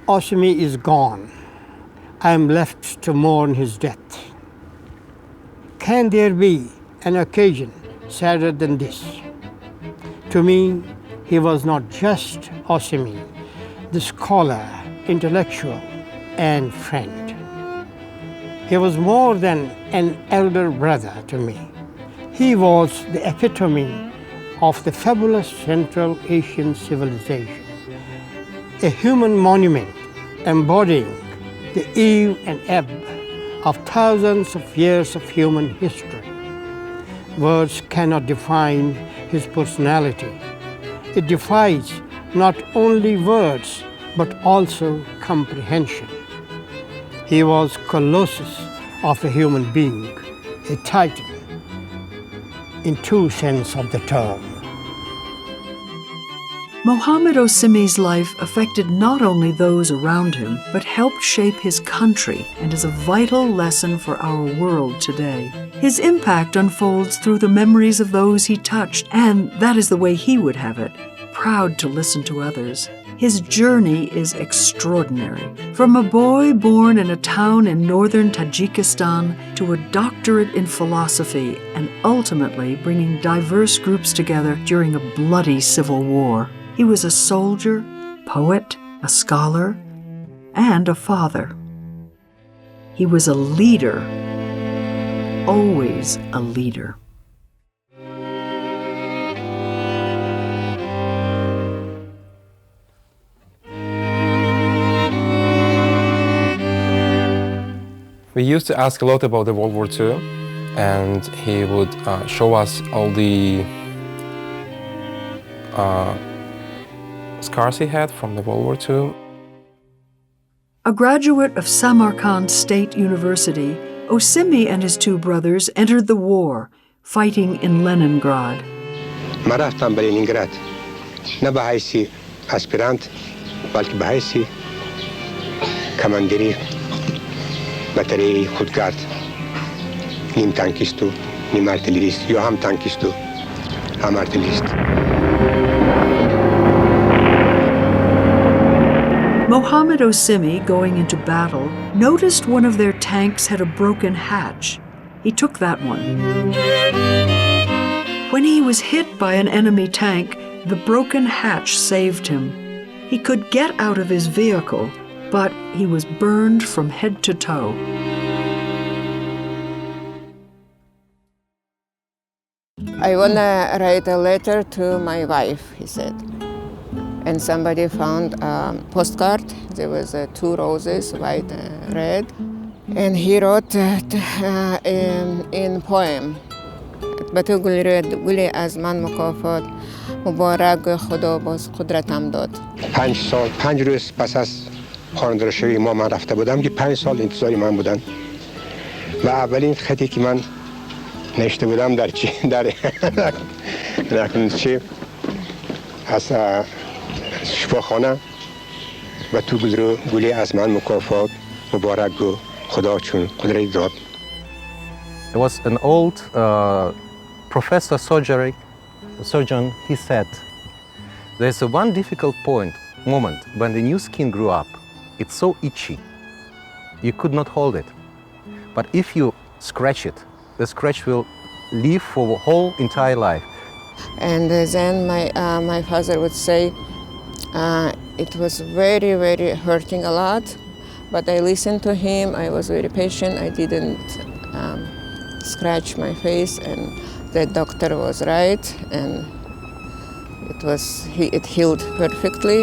Osimi is gone. I am left to mourn his death. Can there be an occasion sadder than this? To me, he was not just Osimi, the scholar, intellectual, and friend. He was more than an elder brother to me. He was the epitome of the fabulous Central Asian civilization, a human monument embodying the eve and ebb of thousands of years of human history. Words cannot define his personality. It defies not only words, but also comprehension. He was colossus of a human being, a titan, in true sense of the term. Muhammad Osimi's life affected not only those around him, but helped shape his country and is a vital lesson for our world today. His impact unfolds through the memories of those he touched, and that is the way he would have it, proud to listen to others. His journey is extraordinary. From a boy born in a town in northern Tajikistan to a doctorate in philosophy and ultimately bringing diverse groups together during a bloody civil war. He was a soldier, poet, a scholar, and a father. He was a leader, always a leader. We used to ask a lot about the World War II, and he would show us all the scars he had from the World War II. A graduate of Samarkand State University, Osimi and his two brothers entered the war, fighting in Leningrad. من رفتم به لنینگراد نه به حیث اسپرانت بلکه به حیث کماندری بطری خودگرد نیم تانکیست و نیم ارتلریست یا هم تانکیست و هم ارتلریست. Muhammad Osimi, going into battle, noticed one of their tanks had a broken hatch. He took that one. When he was hit by an enemy tank, the broken hatch saved him. He could get out of his vehicle, but he was burned from head to toe. I want to write a letter to my wife, he said. And somebody found a postcard. There was two roses, white and red. And he wrote in poem. بتو گلی از من مکافات مبارک خدا باز قدرتم داد. 5 روز پس از خانه‌دارشوی ما من رفته بودم که 5 سال انتظاری من بودن و اولین خطی که من نوشته بودم در از شفاخانه و تو گلی از من مکافات مبارک گو خدا چون قدرت داد. There was an old professor surgeon, he said, there's a one difficult moment when the new skin grew up. It's so itchy, you could not hold it. But if you scratch it, the scratch will live for the whole entire life. And then my father would say, it was very, very hurting a lot, but I listened to him, I was very patient, I didn't scratch my face, and the doctor was right, and it healed perfectly.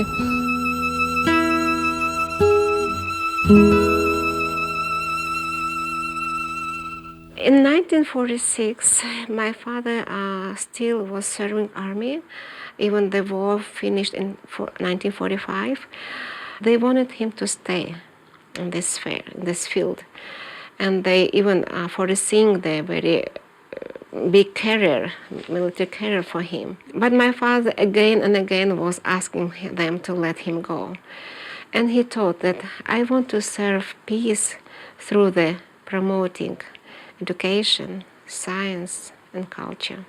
In 1946, my father still was serving army, even the war finished in 1945. They wanted him to stay in this field. And they even foreseeing the very big career, military career for him. But my father again and again was asking them to let him go. And he thought that I want to serve peace through the promoting education, science, and culture.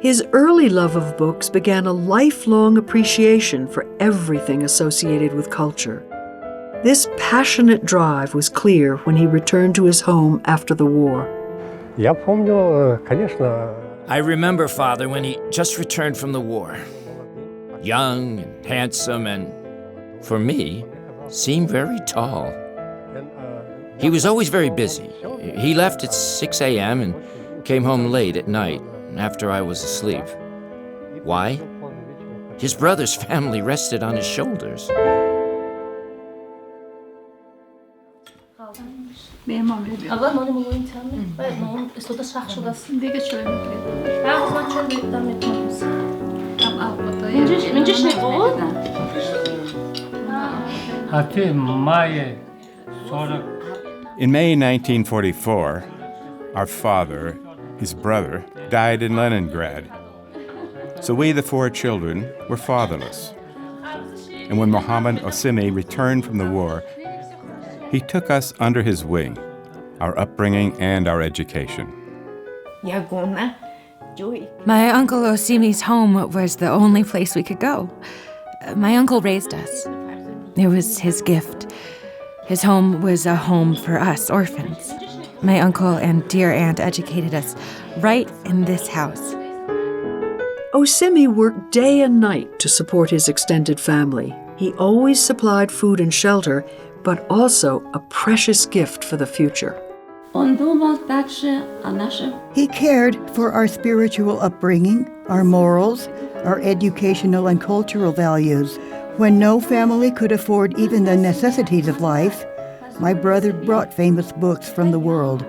His early love of books began a lifelong appreciation for everything associated with culture. This passionate drive was clear when he returned to his home after the war. Я помню, конечно, I remember Father when he just returned from the war. Young and handsome and, for me, seemed very tall. He was always very busy. He left at 6 a.m. and came home late at night after I was asleep. Why? His brother's family rested on his shoulders. In May 1944, our father, his brother, died in Leningrad. So we, the 4 children, were fatherless. And when Muhammad Osimi returned from the war, he took us under his wing, our upbringing and our education. My Uncle Osimi's home was the only place we could go. My uncle raised us. It was his gift. His home was a home for us, orphans. My uncle and dear aunt educated us right in this house. Osimi worked day and night to support his extended family. He always supplied food and shelter, but also a precious gift for the future. He cared for our spiritual upbringing, our morals, our educational and cultural values. When no family could afford even the necessities of life, my brother brought famous books from the world.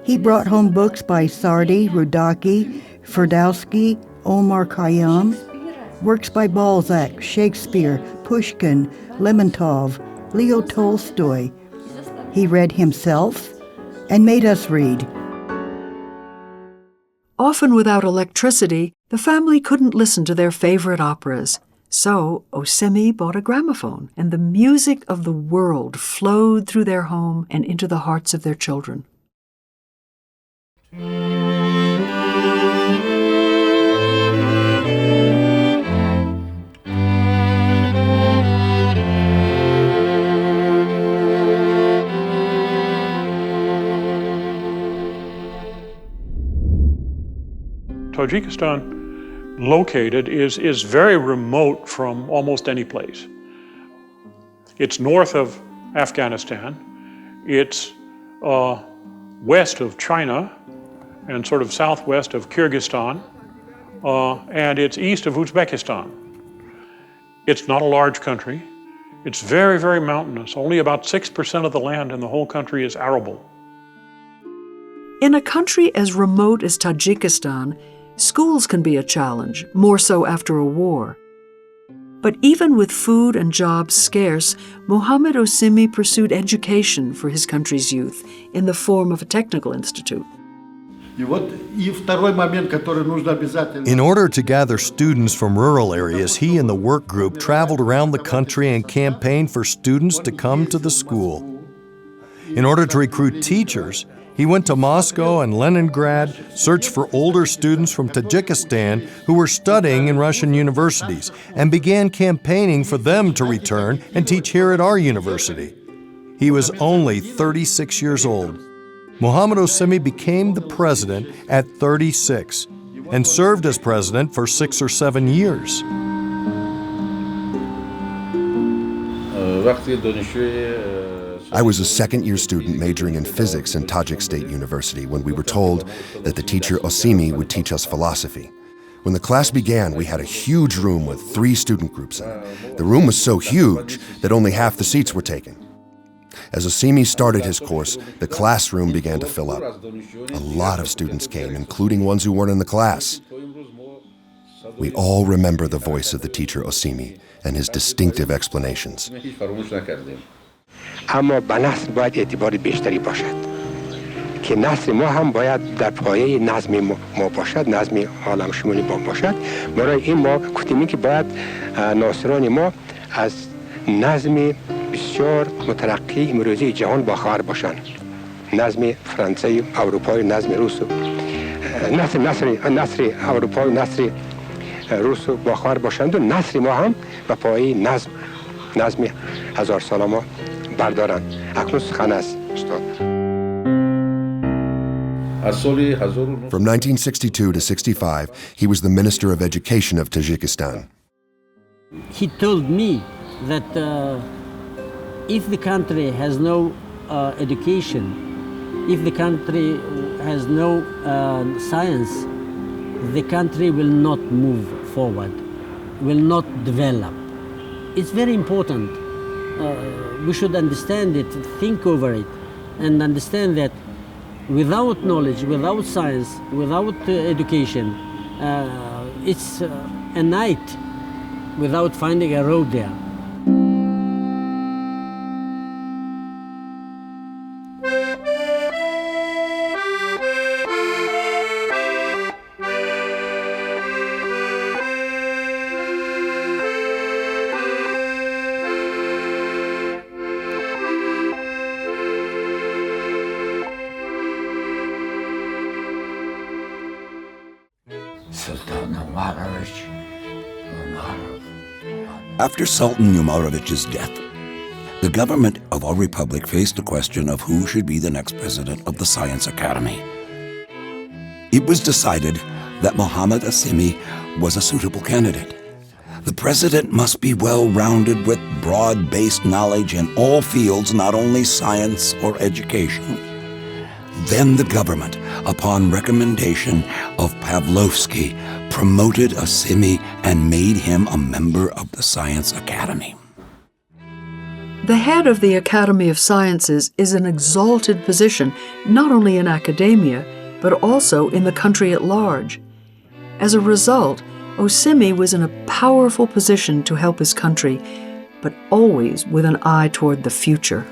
He brought home books by Sardi, Rudaki, Ferdowski, Omar Khayyam, works by Balzac, Shakespeare, Pushkin, Lermontov, Leo Tolstoy. He read himself and made us read. Often without electricity, the family couldn't listen to their favorite operas. So Osimi bought a gramophone, and the music of the world flowed through their home and into the hearts of their children. Tajikistan located is very remote from almost any place. It's north of Afghanistan, it's west of China, and sort of southwest of Kyrgyzstan, and it's east of Uzbekistan. It's not a large country. It's very, very mountainous. Only about 6% of the land in the whole country is arable. In a country as remote as Tajikistan, schools can be a challenge, more so after a war. But even with food and jobs scarce, Muhammad Osimi pursued education for his country's youth in the form of a technical institute. In order to gather students from rural areas, he and the work group traveled around the country and campaigned for students to come to the school. In order to recruit teachers, he went to Moscow and Leningrad, searched for older students from Tajikistan who were studying in Russian universities, and began campaigning for them to return and teach here at our university. He was only 36 years old. Muhammad Osimi became the president at 36 and served as president for 6 or 7 years. I was a second-year student majoring in physics in Tajik State University when we were told that the teacher Osimi would teach us philosophy. When the class began, we had a huge room with 3 student groups in it. The room was so huge that only half the seats were taken. As Osimi started his course, the classroom began to fill up. A lot of students came, including ones who weren't in the class. We all remember the voice of the teacher Osimi and his distinctive explanations. اما به نسل باید اعتبار بیشتری باشد که نسل ما هم باید در پایه نظم ما باشد، نظم عالم شمولی باشد. برای این ما گفتیم که باید ناصران ما از نظم بسیار مترقی امروزی جهان باخبر باشند. نظم فرانسه، اروپای، نظم روس، نصر اروپا و نصر روس با خواهر باشند و نصر ما هم به پایه نظم هزار سال ما بردارند. اکنون سخن است استاد. From 1962 to 65, he was the Minister of Education of Tajikistan. He told me that if the country has no education, if the country has no science, the country will not move forward, will not develop. It's very important. We should understand it, think over it, and understand that without knowledge, without science, without education, it's a night without finding a road there. After Sultan Umarovich's death, the government of our republic faced the question of who should be the next president of the Science Academy. It was decided that Muhammad Osimi was a suitable candidate. The president must be well-rounded with broad-based knowledge in all fields, not only science or education. Then the government, upon recommendation of Pavlovsky, promoted Osimi and made him a member of the Science Academy. The head of the Academy of Sciences is an exalted position, not only in academia, but also in the country at large. As a result, Osimi was in a powerful position to help his country, but always with an eye toward the future.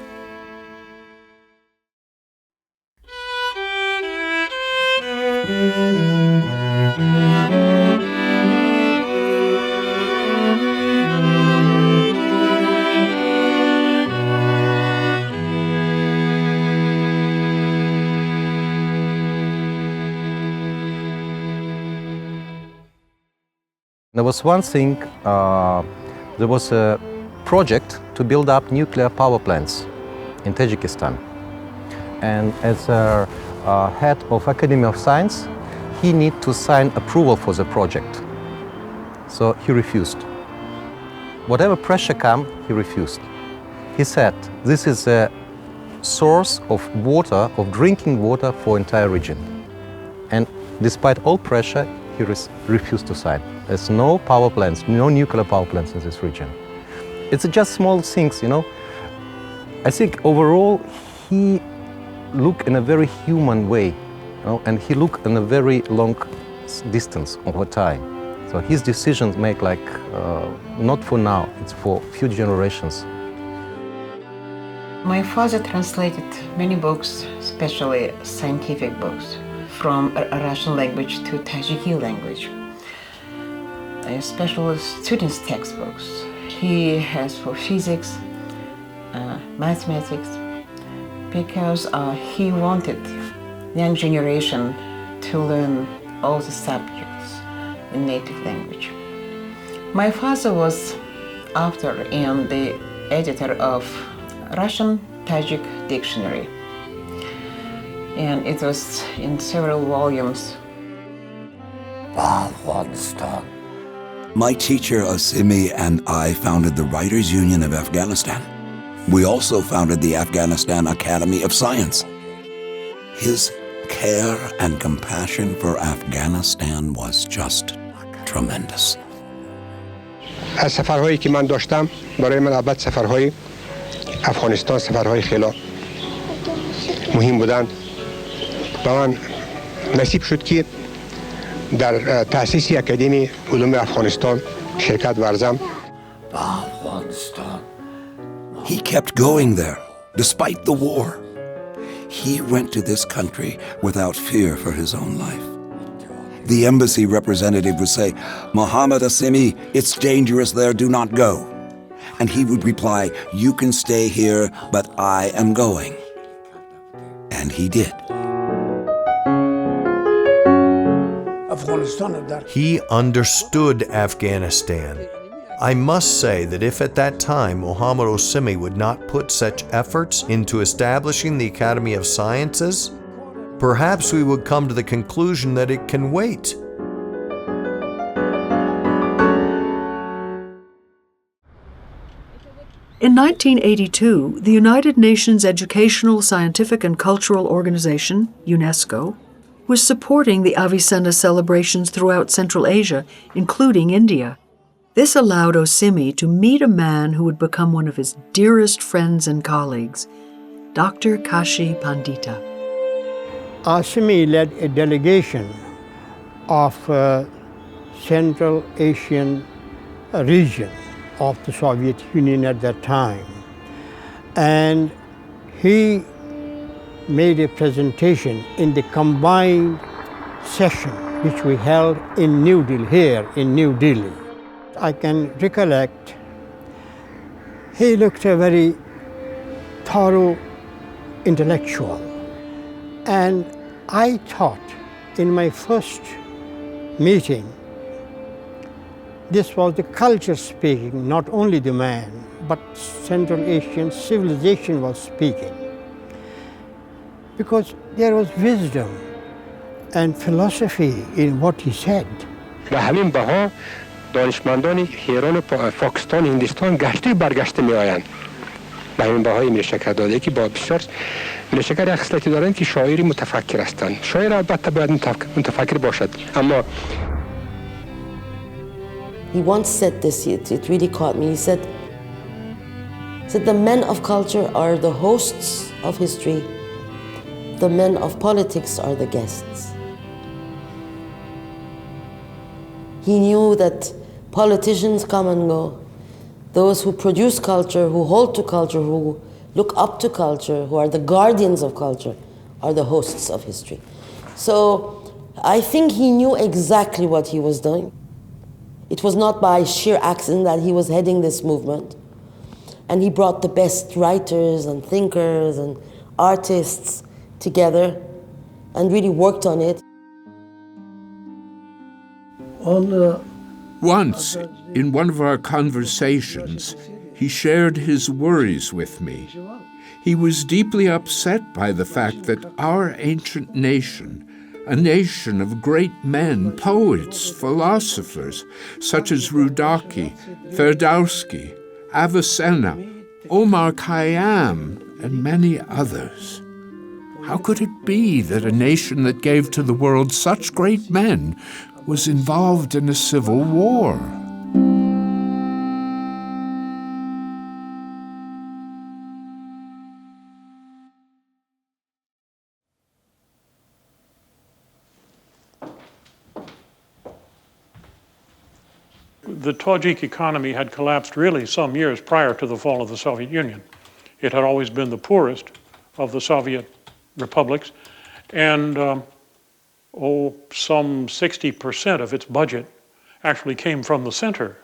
There was one thing, there was a project to build up nuclear power plants in Tajikistan. And as a head of Academy of Science, he needed to sign approval for the project. So he refused. Whatever pressure came, he refused. He said, this is a source of water, of drinking water for entire region. And despite all pressure, he refused to sign. There's no power plants, no nuclear power plants in this region. It's just small things, you know. I think overall he looked in a very human way, you know, and he looked in a very long distance over time. So his decisions make like, not for now, it's for future generations. My father translated many books, especially scientific books, from Russian language to Tajiki language, especially students' textbooks. He has for physics, mathematics, because he wanted young generation to learn all the subjects in native language. My father was author and the editor of Russian Tajik dictionary, and it was in several volumes. My teacher Osimi and I founded the Writers' Union of Afghanistan. We also founded the Afghanistan Academy of Science. His care and compassion for Afghanistan was just tremendous. از سفرهایی که من داشتم برای من البته سفرهای افغانستان سفرهای خیلی مهم بودند. و من نصیب شد که در تأسیس اکادمی علوم افغانستان شرکت ورزم. He kept going there, despite the war. He went to this country without fear for his own life. The embassy representative would say, "Muhammad Osimi, it's dangerous there, do not go." And he would reply, "You can stay here, but I am going." And he did. He understood Afghanistan. I must say that if at that time Muhammad Osimi would not put such efforts into establishing the Academy of Sciences, perhaps we would come to the conclusion that it can wait. In 1982, the United Nations Educational, Scientific and Cultural Organization, UNESCO, was supporting the Avicenna celebrations throughout Central Asia, including India. This allowed Osimi to meet a man who would become one of his dearest friends and colleagues, Dr. Kashi Pandita. Osimi led a delegation of Central Asian region of the Soviet Union at that time. And he made a presentation in the combined session which we held in New Delhi, here in New Delhi. I can recollect he looked a very thorough intellectual. And I thought in my first meeting, this was the culture speaking, not only the man, but Central Asian civilization was speaking. Because there was wisdom and philosophy in what he said. به همین بها دانشمندان ایران و پاکستان هندوستان گشته برگشته می آیند. به همین بهای می شکر داده که با بسیار می شکر خصلتی دارند که شاعری متفکر هستند. شاعر البته باید متفکر باشد، اما He once said this, it really caught me. He said, the men of culture are the hosts of history, the men of politics are the guests. He knew that politicians come and go. Those who produce culture, who hold to culture, who look up to culture, who are the guardians of culture, are the hosts of history. So I think he knew exactly what he was doing. It was not by sheer accident that he was heading this movement. And he brought the best writers and thinkers and artists together and really worked on it. Once, in one of our conversations, he shared his worries with me. He was deeply upset by the fact that our ancient nation, a nation of great men, poets, philosophers, such as Rudaki, Ferdowski, Avicenna, Omar Khayyam, and many others. How could it be that a nation that gave to the world such great men was involved in a civil war? The Tajik economy had collapsed really some years prior to the fall of the Soviet Union. It had always been the poorest of the Soviet republics, and some 60% of its budget actually came from the center.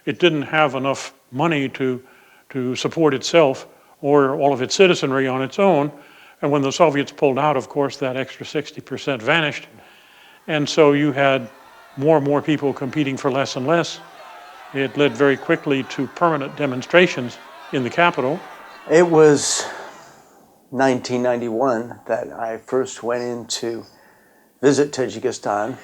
It didn't have enough money to support itself or all of its citizenry on its own, and when the Soviets pulled out, of course, that extra 60% vanished, and so you had more and more people competing for less and less. It led very quickly to permanent demonstrations in the capital. It was 1991 that I first went in to visit Tajikistan,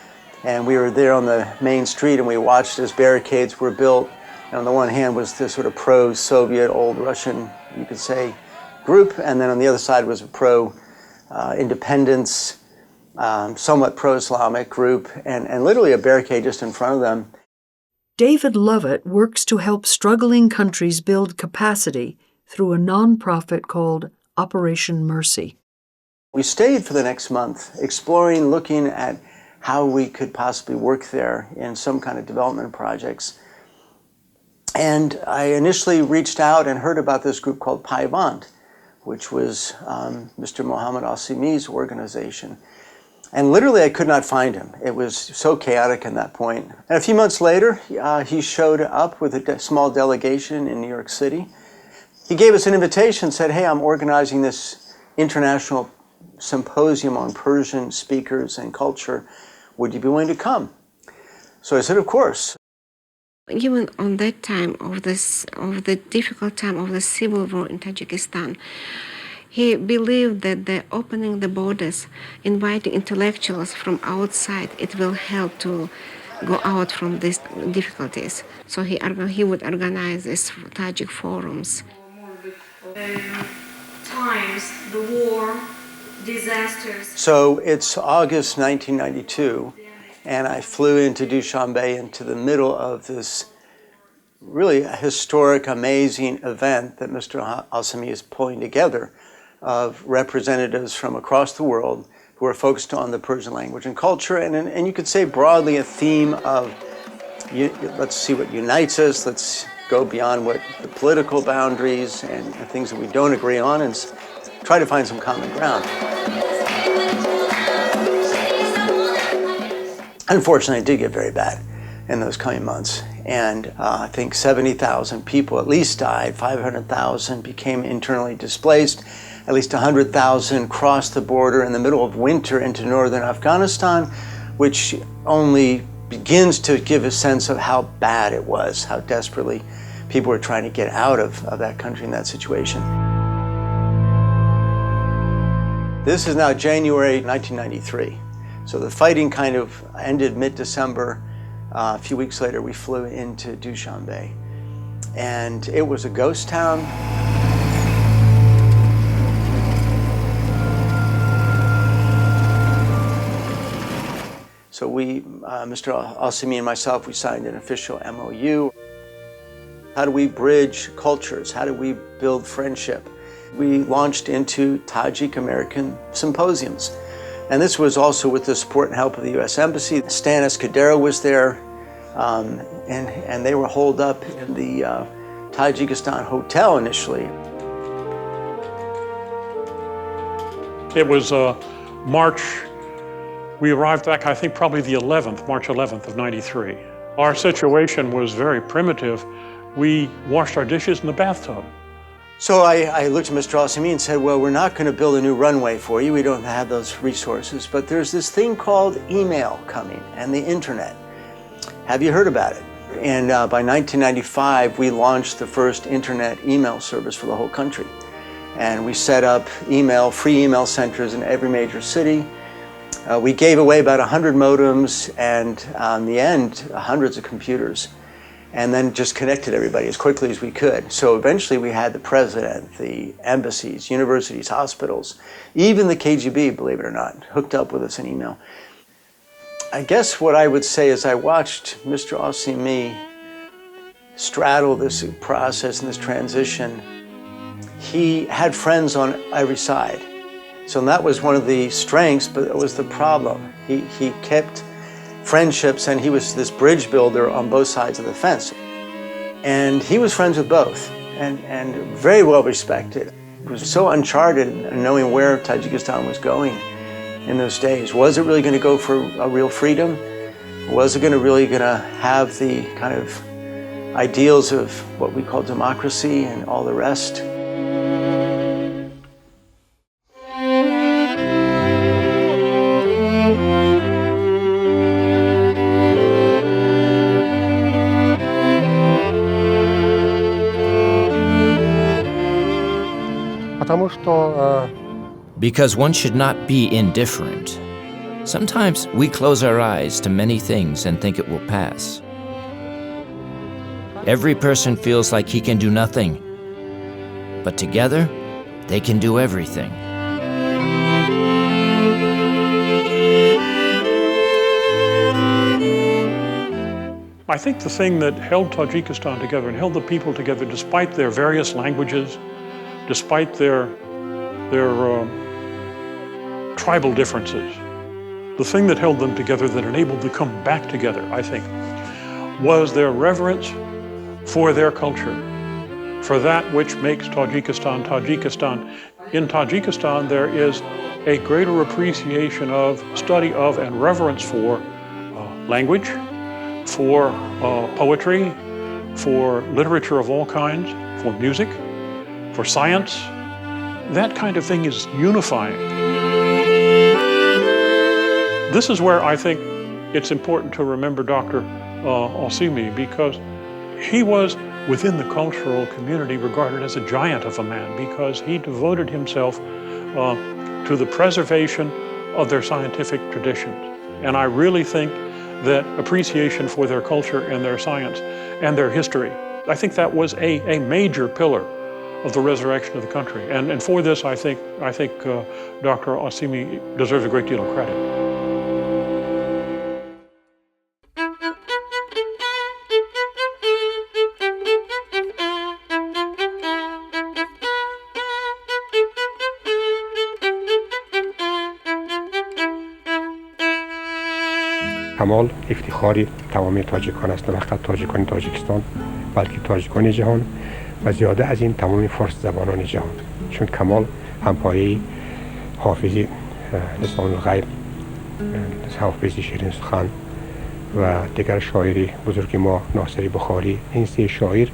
and we were there on the main street and we watched as barricades were built. And on the one hand was this sort of pro-Soviet, old Russian, you could say, group, and then on the other side was a pro-independence, somewhat pro-Islamic group, and literally a barricade just in front of them. David Lovett works to help struggling countries build capacity through a nonprofit called Operation Mercy. We stayed for the next month, exploring, looking at how we could possibly work there in some kind of development projects. And I initially reached out and heard about this group called Paivant, which was Mr. Muhammad Osimi's organization. And literally I could not find him. It was so chaotic at that point. And a few months later, he showed up with a small delegation in New York City. He gave us an invitation, said, hey, I'm organizing this international symposium on Persian speakers and culture. Would you be willing to come? So I said, of course. Even on that time of the difficult time of the civil war in Tajikistan, he believed that the opening the borders, inviting intellectuals from outside, it will help to go out from these difficulties. So he would organize these Tajik forums. Times, the war, disasters. So it's August 1992, and I flew into Dushanbe into the middle of this really historic, amazing event that Mr. Osimi is pulling together of representatives from across the world who are focused on the Persian language and culture, and you could say broadly a theme of let's see what unites us, let's go beyond what the political boundaries and things that we don't agree on and try to find some common ground. Unfortunately, it did get very bad in those coming months, and I think 70,000 people at least died, 500,000 became internally displaced, at least 100,000 crossed the border in the middle of winter into northern Afghanistan, which only begins to give a sense of how bad it was, how desperately people were trying to get out of that country in that situation. This is now January 1993. So the fighting kind of ended mid-December. A few weeks later, we flew into Dushanbe. And it was a ghost town. So we, Mr. Osimi and myself, we signed an official MOU. How do we bridge cultures? How do we build friendship? We launched into Tajik-American symposiums. And this was also with the support and help of the U.S. Embassy. Stanis Kadero was there, and they were holed up in the Tajikistan hotel initially. It was March. We arrived back, I think, probably the 11th, March 11th of '93. Our situation was very primitive. We washed our dishes in the bathtub. So I looked at Mr. Osimi and said, well, we're not going to build a new runway for you. We don't have those resources. But there's this thing called email coming and the internet. Have you heard about it? And by 1995, we launched the first internet email service for the whole country. And we set up free email centers in every major city. We gave away about 100 modems and, in the end, hundreds of computers, and then just connected everybody as quickly as we could. So eventually we had the president, the embassies, universities, hospitals, even the KGB, believe it or not, hooked up with us in email. I guess what I would say is I watched Mr. Osimi straddle this process and this transition. He had friends on every side. So that was one of the strengths, but it was the problem. He kept friendships, and he was this bridge builder on both sides of the fence. And he was friends with both, and very well respected. It was so uncharted in knowing where Tajikistan was going in those days. Was it really going to go for a real freedom? Was it really going to have the kind of ideals of what we call democracy and all the rest? Because one should not be indifferent. Sometimes we close our eyes to many things and think it will pass. Every person feels like he can do nothing, but together, they can do everything. I think the thing that held Tajikistan together and held the people together despite their various languages, despite their tribal differences, the thing that held them together that enabled them to come back together, I think, was their reverence for their culture, for that which makes Tajikistan Tajikistan. In Tajikistan, there is a greater appreciation of, study of, and reverence for language, for poetry, for literature of all kinds, for music, for science. That kind of thing is unifying. This is where I think it's important to remember Dr. Osimi because he was within the cultural community regarded as a giant of a man because he devoted himself to the preservation of their scientific traditions. And I really think that appreciation for their culture and their science and their history, I think that was a major pillar of the resurrection of the country. And for this, I think Dr. Osimi deserves a great deal of credit. کمال افتخاری تمامی تاجیکان است، نه فقط تاجیکان تاجیکستان بلکه تاجیکان جهان و زیاده از این تمامی فارس زبانان جهان، چون کمال همپایه حافظی لسان الغیب، حافظی شیرین سخن و دیگر شاعری بزرگ ما ناصری بخاری، این سه شاعر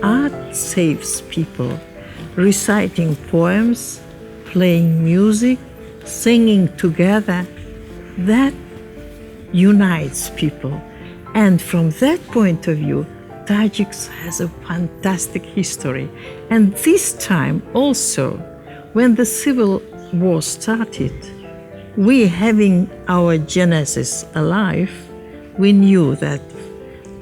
Art saves people. Reciting poems, playing music, singing together, that unites people. And from that point of view, Tajiks has a fantastic history. And this time also, when the civil war started, we having our genesis alive, we knew that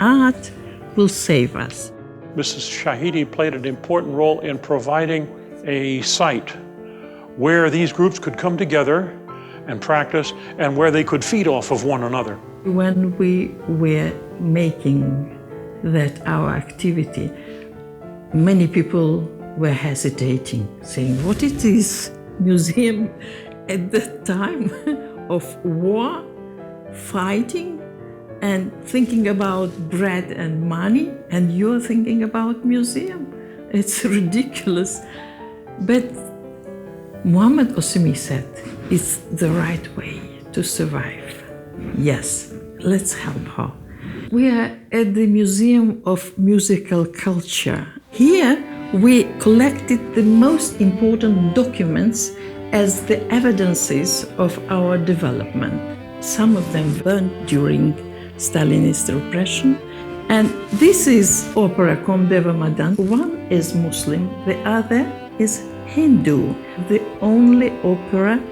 art will save us. Mrs. Shahidi played an important role in providing a site where these groups could come together and practice and where they could feed off of one another. When we were making that our activity, many people were hesitating, saying, what is this museum at the time of war, fighting, and thinking about bread and money, and you're thinking about museum? It's ridiculous. But Muhammad Osimi said, it's the right way to survive. Yes, let's help her. We are at the Museum of Musical Culture. Here, we collected the most important documents as the evidences of our development. Some of them burned during Stalinist repression. And this is opera Comme Deva Madan. One is Muslim, the other is Hindu. The only opera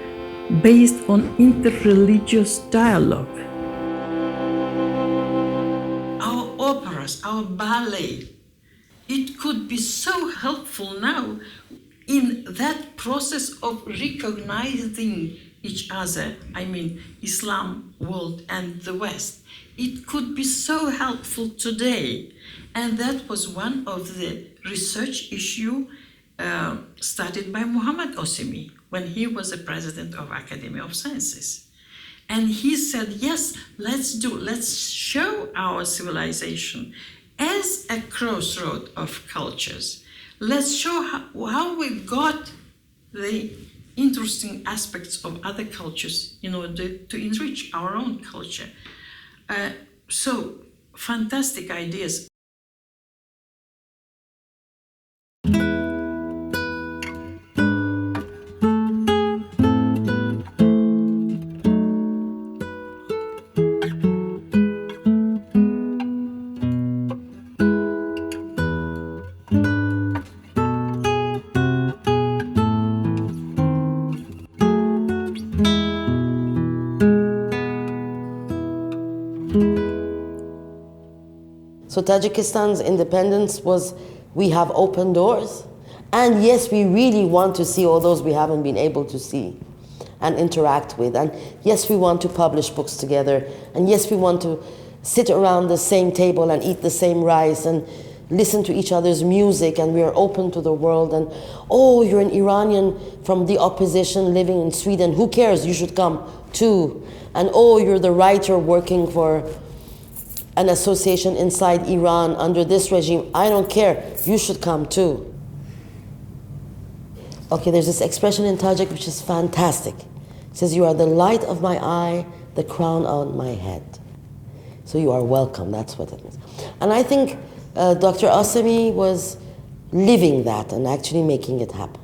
based on interreligious dialogue. Our operas, our ballet, it could be so helpful now in that process of recognizing each other, I mean Islam world and the West. It could be so helpful today. And that was one of the research issues started by Muhammad Osimi when he was the president of Academy of Sciences. And he said, yes, let's show our civilization as a crossroad of cultures. Let's show how we got the interesting aspects of other cultures in order to enrich our own culture. So, fantastic ideas. So Tajikistan's independence was, we have open doors. And yes, we really want to see all those we haven't been able to see and interact with. And yes, we want to publish books together. And yes, we want to sit around the same table and eat the same rice and listen to each other's music, and we are open to the world. And oh, you're an Iranian from the opposition living in Sweden. Who cares? You should come too. And oh, you're the writer working for an association inside Iran under this regime. I don't care. You should come too. Okay, there's this expression in Tajik which is fantastic. It says, you are the light of my eye, the crown on my head. So you are welcome, that's what it means. And I think Dr. Osimi was living that and actually making it happen.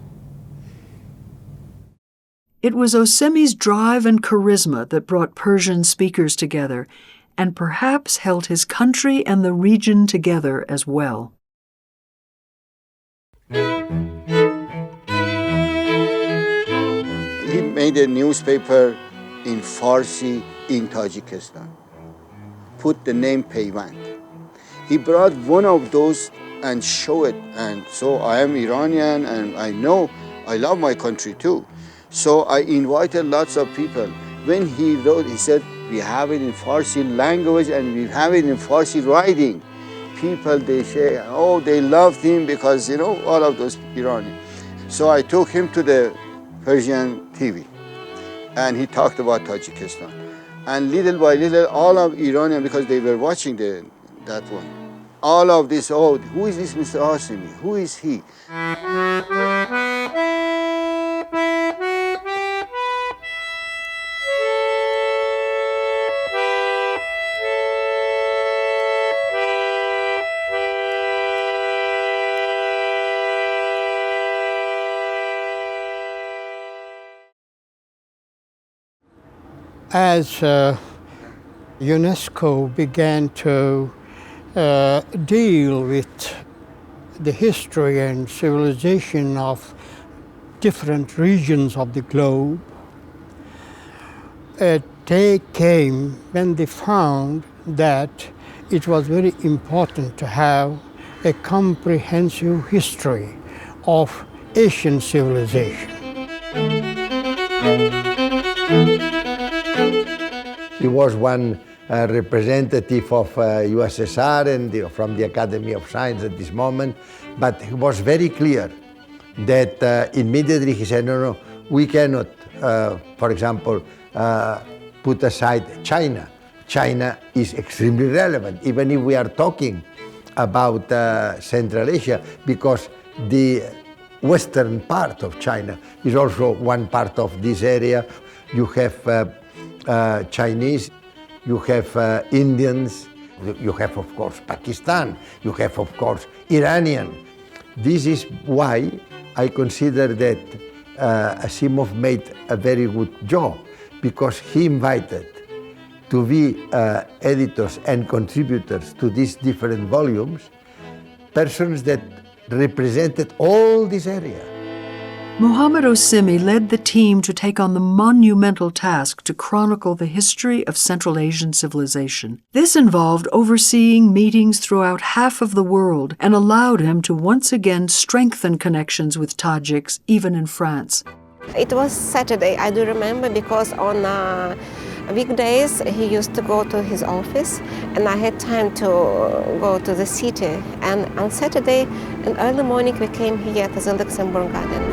It was Osimi's drive and charisma that brought Persian speakers together and perhaps held his country and the region together as well. He made a newspaper in Farsi in Tajikistan, put the name Peyvand. He brought one of those and show it, and so I am Iranian and I know I love my country too. So I invited lots of people. When he wrote, he said, we have it in Farsi language and we have it in Farsi writing. People, they say, oh, they loved him because, all of those Iranian. So I took him to the Persian TV and he talked about Tajikistan. And little by little, all of Iranian, because they were watching that one, all of this, oh, who is this Mr. Osimi? Who is he? As UNESCO began to deal with the history and civilization of different regions of the globe, a day came when they found that it was very important to have a comprehensive history of Asian civilization. He was one representative of USSR and from the Academy of Science at this moment, but he was very clear that immediately he said, no, we cannot, for example, put aside China. China is extremely relevant, even if we are talking about Central Asia, because the western part of China is also one part of this area. You have Chinese, you have Indians, you have, of course, Pakistan, you have, of course, Iranian. This is why I consider that Asimov made a very good job, because he invited to be editors and contributors to these different volumes, persons that represented all this area. Muhammad Osimi led the team to take on the monumental task to chronicle the history of Central Asian civilization. This involved overseeing meetings throughout half of the world and allowed him to once again strengthen connections with Tajiks, even in France. It was Saturday, I do remember, because on weekdays he used to go to his office and I had time to go to the city. And on Saturday, in early morning, we came here to the Luxembourg Garden.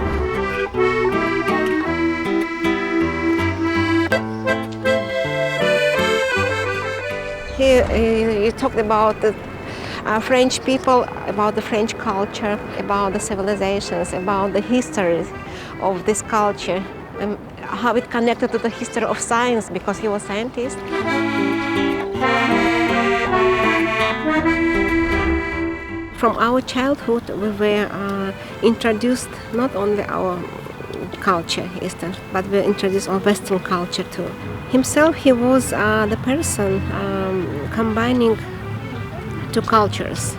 He talked about the French people, about the French culture, about the civilizations, about the history of this culture, and how it connected to the history of science, because he was a scientist. From our childhood, we were introduced not only our culture, Eastern, but we were introduced on Western culture too. Himself, he was the person combining two cultures,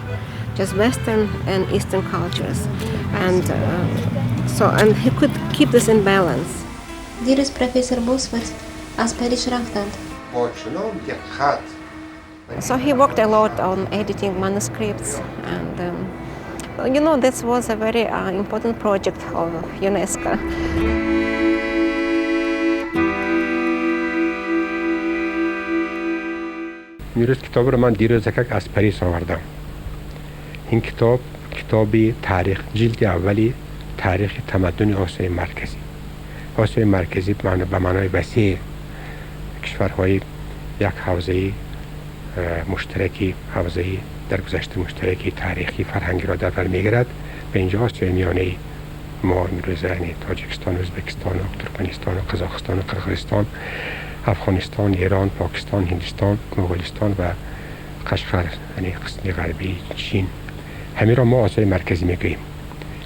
just Western and Eastern cultures, and and he could keep this in balance. Dearest Professor Bosworth, Asperish Raftant. So he worked a lot on editing manuscripts, and this was a very important project of UNESCO. میروز کتاب رو من دیروز یک از پاریس آوردم. این کتاب کتابی تاریخ، جلد اولی تاریخ تمدن آسیای مرکزی. آسیای مرکزی به معنای وسیع کشورهای یک حوزه مشترکی، حوزه در گذشته مشترکی تاریخی فرهنگی را در بر میگیرد. به اینجا آسیای میانه ما امروز یعنی تاجیکستان، ازبکستان، ترکمنستان، قزاقستان، قرقیزستان، افغانستان، ایران، پاکستان، هندوستان، مغولستان و قشقر یعنی قسم غربی چین، همه را ما آسیای مرکزی میگوییم.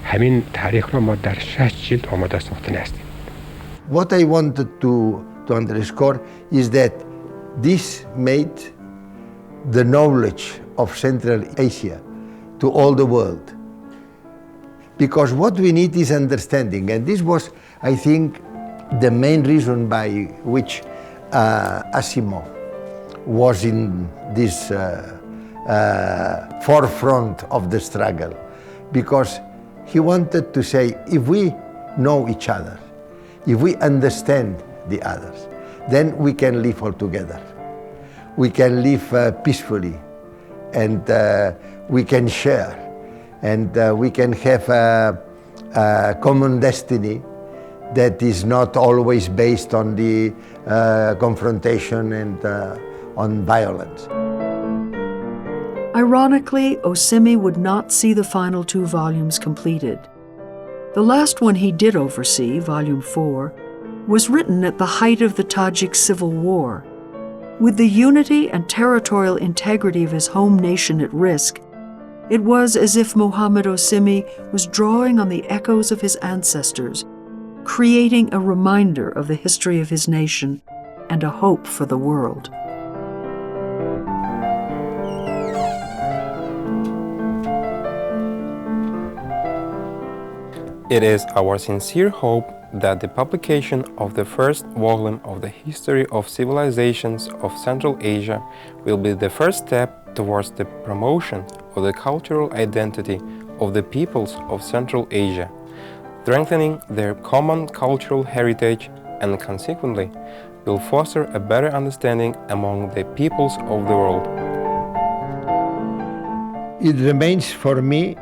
همین تاریخ را ما در 6 جلد آماده ساخته هستیم. What I wanted to underscore is that this made the knowledge of Central Asia to all the world. Because what we need is understanding, and this was, I think, the main reason by which Asimov was in this forefront of the struggle, because he wanted to say, if we know each other, if we understand the others, then we can live all together. We can live peacefully, and we can share, and we can have a common destiny that is not always based on the confrontation and on violence. Ironically, Osimi would not see the final 2 volumes completed. The last one he did oversee, Volume 4, was written at the height of the Tajik Civil War. With the unity and territorial integrity of his home nation at risk, it was as if Muhammad Osimi was drawing on the echoes of his ancestors, creating a reminder of the history of his nation and a hope for the world. It is our sincere hope that the publication of the first volume of the History of Civilizations of Central Asia will be the first step towards the promotion of the cultural identity of the peoples of Central Asia, strengthening their common cultural heritage, and consequently will foster a better understanding among the peoples of the world. It remains for me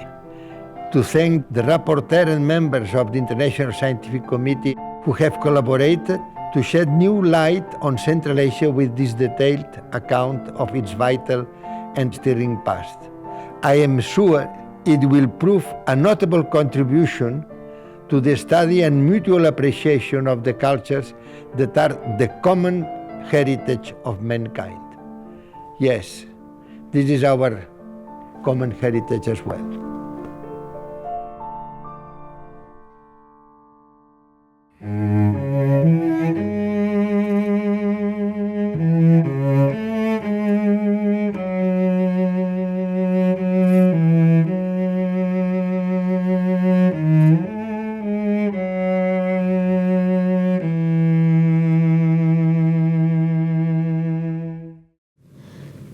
to thank the rapporteur and members of the International Scientific Committee who have collaborated to shed new light on Central Asia with this detailed account of its vital and stirring past. I am sure it will prove a notable contribution to the study and mutual appreciation of the cultures that are the common heritage of mankind. Yes, this is our common heritage as well.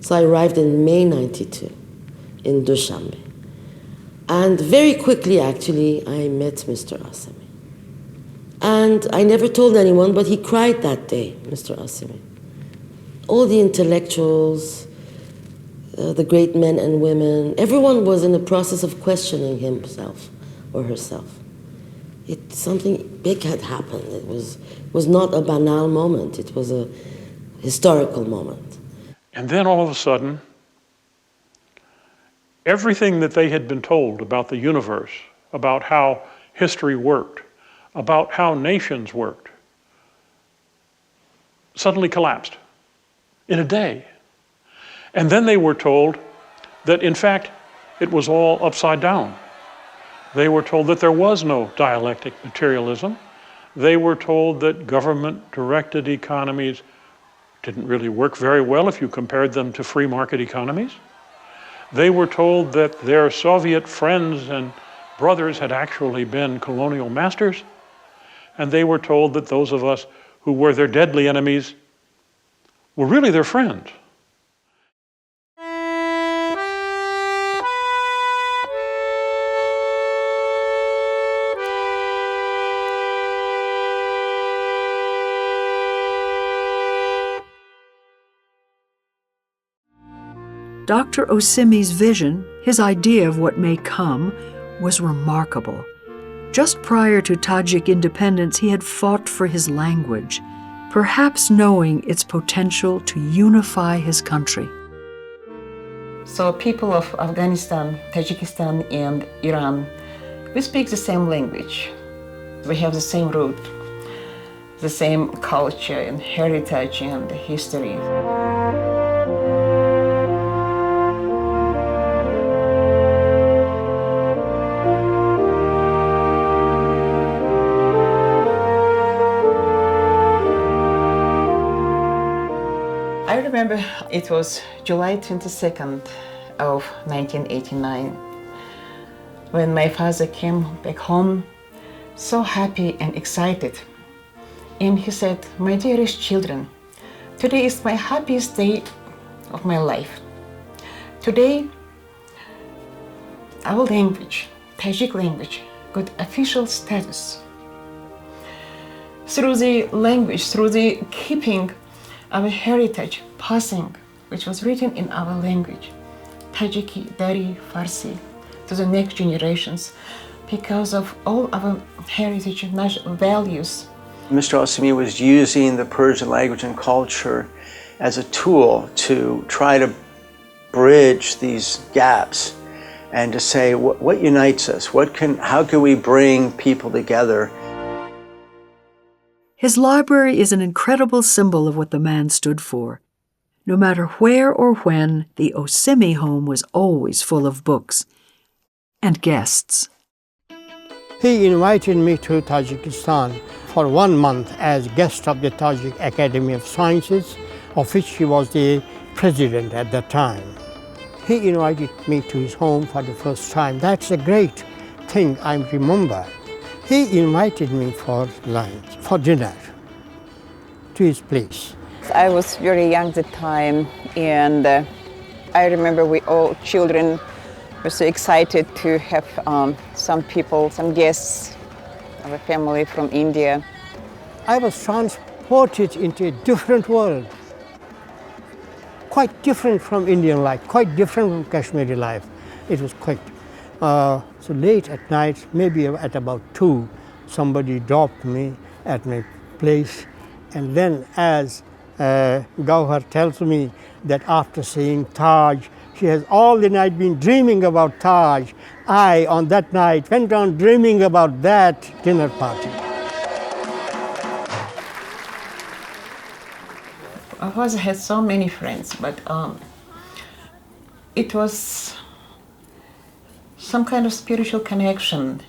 So I arrived in May 92 in Dushanbe. And very quickly, actually, I met Mr. Osimi. And I never told anyone, but he cried that day, Mr. Osimi. All the intellectuals, the great men and women, everyone was in the process of questioning himself or herself. Something big had happened. It was not a banal moment. It was a historical moment. And then all of a sudden, everything that they had been told about the universe, about how history worked, about how nations worked, suddenly collapsed in a day. And then they were told that, in fact, it was all upside down. They were told that there was no dialectic materialism. They were told that government-directed economies didn't really work very well if you compared them to free market economies. They were told that their Soviet friends and brothers had actually been colonial masters. And they were told that those of us who were their deadly enemies were really their friends. Dr. Osimi's vision, his idea of what may come, was remarkable. Just prior to Tajik independence, he had fought for his language, perhaps knowing its potential to unify his country. So people of Afghanistan, Tajikistan, and Iran, we speak the same language. We have the same root, the same culture and heritage and history. remember it was July 22nd of 1989 when my father came back home so happy and excited. And he said, "My dearest children, today is my happiest day of my life. Today, our language, Tajik language, got official status. Through the language, through the keeping our heritage passing, which was written in our language, Tajiki, Dari, Farsi, to the next generations, because of all our heritage and national values." Mr. Osimi was using the Persian language and culture as a tool to try to bridge these gaps and to say what unites us, how can we bring people together. His library is an incredible symbol of what the man stood for. No matter where or when, the Osimi home was always full of books and guests. He invited me to Tajikistan for 1 month as guest of the Tajik Academy of Sciences, of which he was the president at that time. He invited me to his home for the first time. That's a great thing I remember. He invited me for lunch, for dinner, to his place. I was very young at the time, and I remember we all children were so excited to have some people, some guests of a family from India. I was transported into a different world, quite different from Indian life, quite different from Kashmiri life. It was quite, so late at night, maybe at about 2, somebody dropped me at my place. And then as Gauhar tells me that after seeing Taj, she has all the night been dreaming about Taj. I, on that night, went on dreaming about that dinner party. My father had so many friends, but it was some kind of spiritual connection,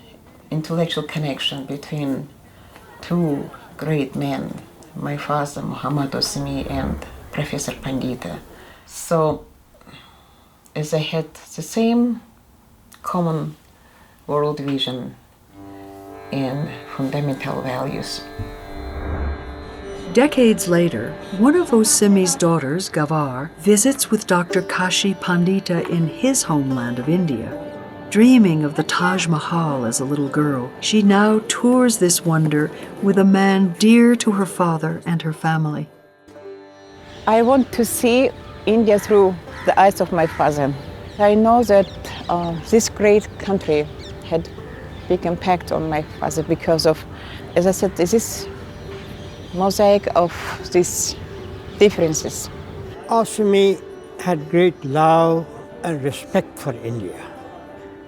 intellectual connection between two great men, my father, Muhammad Osimi, and Professor Pandita. So, as they had the same common world vision and fundamental values. Decades later, one of Osimi's daughters, Gawar, visits with Dr. Kashi Pandita in his homeland of India. Dreaming of the Taj Mahal as a little girl, she now tours this wonder with a man dear to her father and her family. I want to see India through the eyes of my father. I know that this great country had big impact on my father because of, as I said, this is mosaic of these differences. Osimi had great love and respect for India.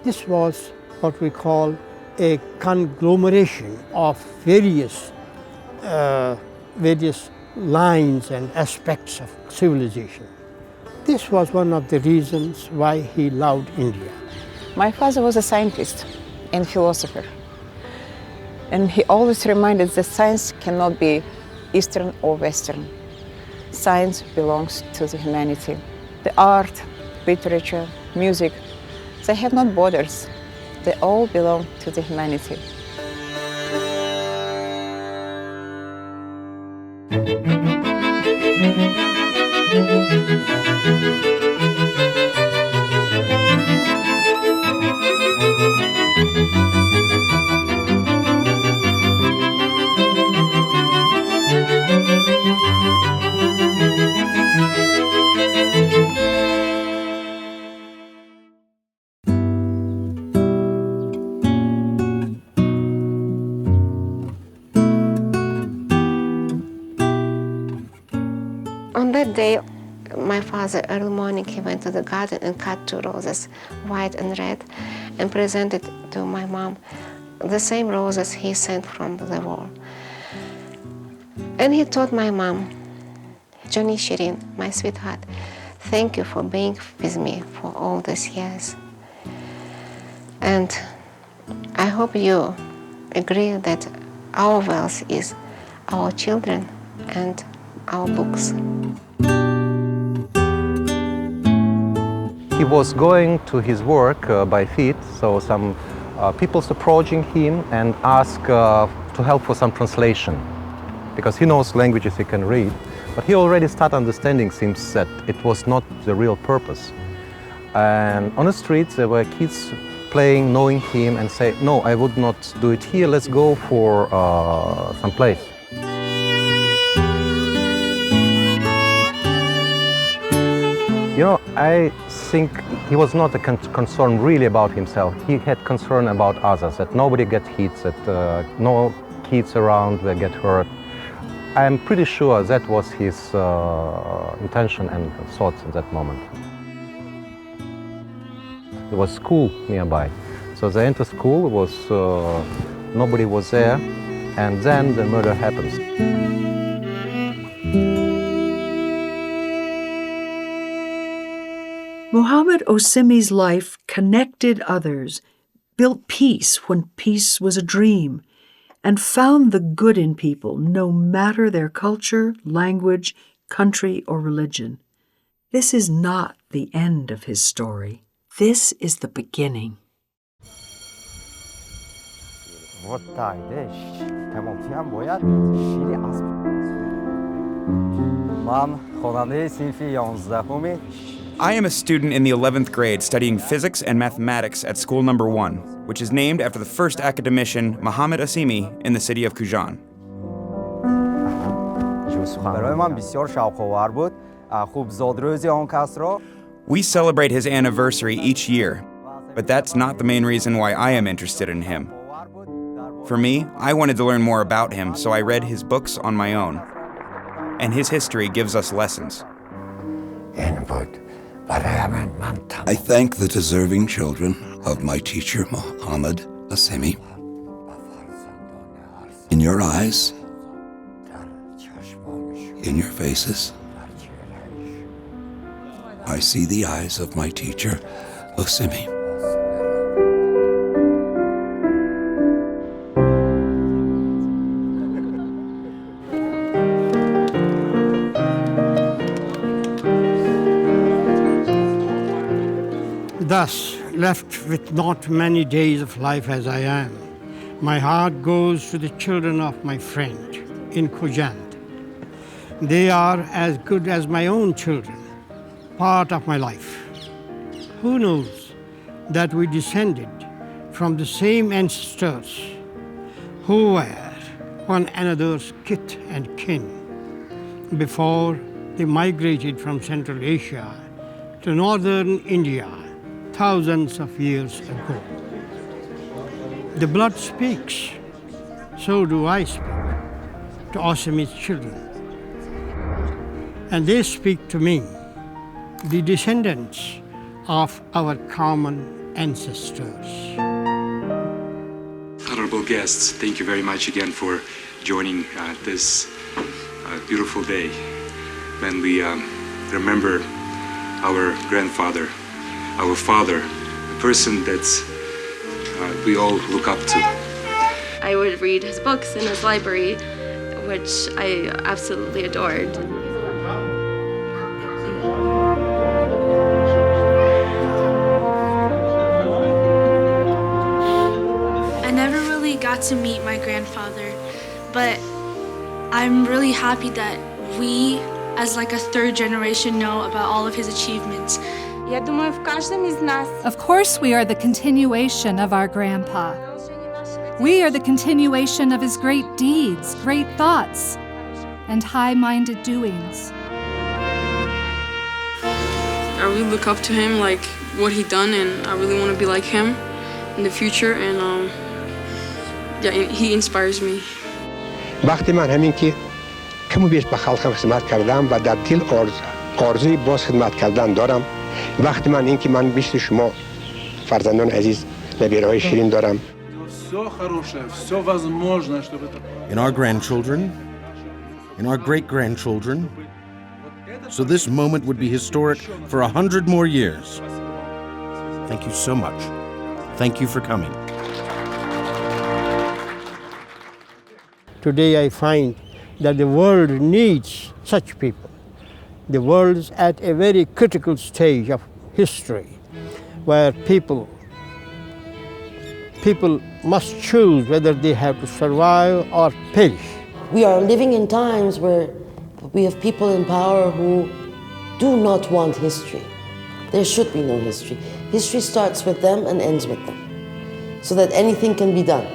This was what we call a conglomeration of various lines and aspects of civilization. This was one of the reasons why he loved India. My father was a scientist and philosopher. And he always reminded that science cannot be Eastern or Western. Science belongs to the humanity. The art, literature, music, they have no borders. They all belong to the humanity. On that day, my father, early morning, he went to the garden and cut 2 roses, white and red, and presented to my mom the same roses he sent from the war. And he told my mom, "Johnny Shirin, my sweetheart, thank you for being with me for all these years. And I hope you agree that our wealth is our children and our books." he was going to his work by feet, so some people's approaching him and ask to help for some translation, because he knows languages he can read, but he already started understanding things that it was not the real purpose. And on the streets there were kids playing, knowing him, and say, no, I would not do it here, let's go for some place. You know, I think he was not concerned really about himself. He had concern about others, that nobody get hit, that no kids around will get hurt. I'm pretty sure that was his intention and thoughts at that moment. There was school nearby, so they entered school, nobody was there, and then the murder happens. Muhammad Osimi's life connected others, built peace when peace was a dream, and found the good in people, no matter their culture, language, country, or religion. This is not the end of his story. This is the beginning. I am a student in the 11th grade studying physics and mathematics at school number 1, which is named after the first academician, Muhammad Osimi, in the city of Kujan. We celebrate his anniversary each year, but that's not the main reason why I am interested in him. For me, I wanted to learn more about him, so I read his books on my own. And his history gives us lessons. I thank the deserving children of my teacher, Muhammad Osimi. In your eyes, in your faces, I see the eyes of my teacher, Osimi. Thus, left with not many days of life as I am, my heart goes to the children of my friend in Kujan. They are as good as my own children, part of my life. Who knows that we descended from the same ancestors who were one another's kith and kin before they migrated from Central Asia to northern India thousands of years ago. The blood speaks, so do I speak to Osimi's children. And they speak to me, the descendants of our common ancestors. Honorable guests, thank you very much again for joining this beautiful day when we remember our grandfather, our father, the person that we all look up to. I would read his books in his library, which I absolutely adored. I never really got to meet my grandfather, but I'm really happy that we, as like a third generation, know about all of his achievements. Of course, we are the continuation of our grandpa. We are the continuation of his great deeds, great thoughts, and high-minded doings. I really look up to him, like what he done, and I really want to be like him in the future, and yeah, he inspires me. وقتی من همین که کمی بیش به خلقم خدمت کردم و در دل آرزوی باز خدمت کردن دارم. وقتی من این که من بیشتر شما فرزندان عزیز نبیرهای شیرین دارم. In our grandchildren, in our great-grandchildren, so this moment would be historic for 100 more years. Thank you so much. Thank you for coming. Today I find that the world needs such people. The world is at a very critical stage of history where people must choose whether they have to survive or perish. We are living in times where we have people in power who do not want history. There should be no history. History starts with them and ends with them, so that anything can be done,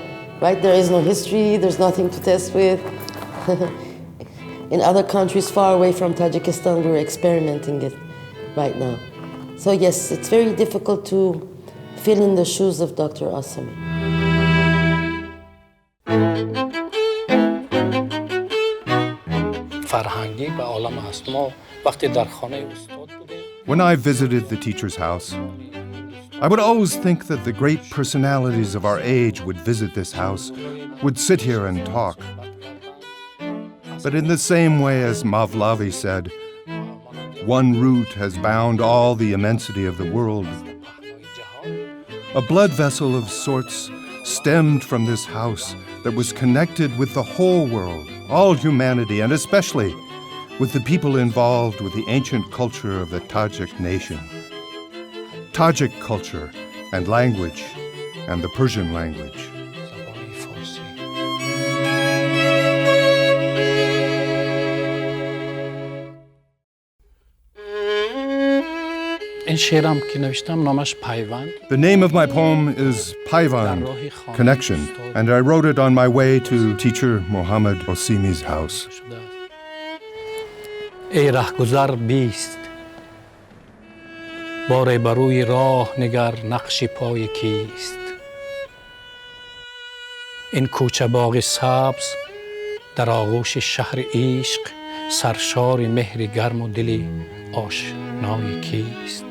right? There is no history, there's nothing to test with. In other countries far away from Tajikistan, we're experimenting it right now. So yes, it's very difficult to fill in the shoes of Dr. Osimi. When I visited the teacher's house, I would always think that the great personalities of our age would visit this house, would sit here and talk. But in the same way as Mavlavi said, one root has bound all the immensity of the world. A blood vessel of sorts stemmed from this house that was connected with the whole world, all humanity, and especially with the people involved with the ancient culture of the Tajik nation. Tajik culture and language, and the Persian language. The name of my poem is Payvand, Connection, and I wrote it on my way to teacher Muhammad Osimi's house. ای رهگذر بیست بار بروی راه نگر نقش پای کیست این کوچه باغ سبز در آغوش شهر عشق سرشار مهر گرم و دل آشنای کیست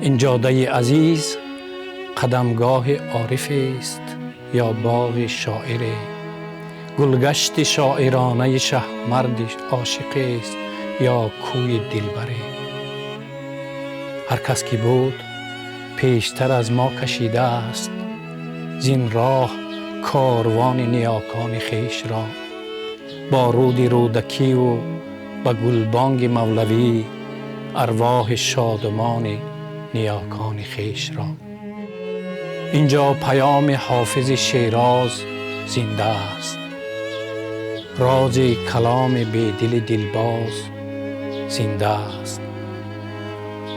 این جاده عزیز قدمگاه عارف است یا باغ شاعر گلگشت شاعرانه شهرمرد عاشق است یا کوی دلبره هر کس که بود پیشتر از ما کشیده است زین راه کاروان نیاکان خیش را با رود رودکی و با گلبانگ مولوی ارواح شادمان نیاکان خیش را اینجا پیام حافظ شیراز زنده است راز کلام بیدل دلباز زنده است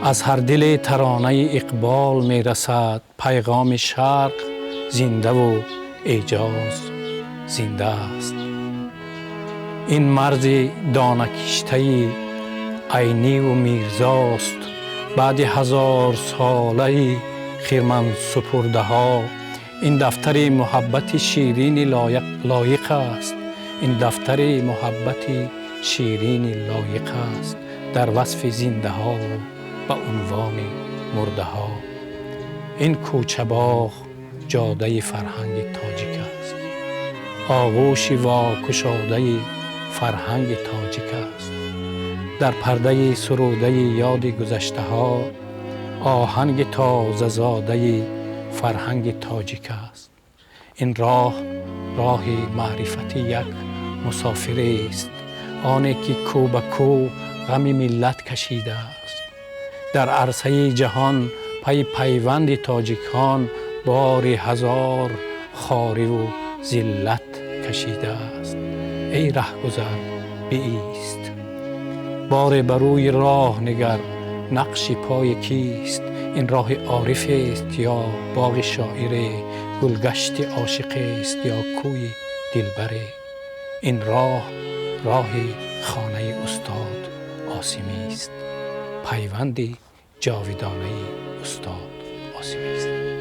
از هر دل ترانه اقبال می رسد پیغام شرق زنده و اعجاز زنده است این مرز دانه کشته عینی و میرزاست بعد 1000 ساله خرمن سپرده ها این دفتر محبت شیرین لایق است این دفتر محبت شیرین لایق است در وصف زنده ها و عنوان مرده ها این کوچه باغ جاده فرهنگ تاجیک است آغوش واکشاده فرهنگ تاجیک است در پرده سروده یاد گذشته ها آهنگ تازه زاده فرهنگ تاجیک است این راه معرفت یک مسافر است آنی که کو به کو غم ملت کشیده است در عرصه جهان پیوند تاجیکان بار 1000 خواری و ذلت کشیده است ای رهگذر بایست بار بروی راه نگر نقش پای کیست این راه عارف است یا باغ شاعر گلگشت عاشق است یا کوی دلبره این راه خانه استاد آسیمی است پیوند جاودانه استاد آسیمی است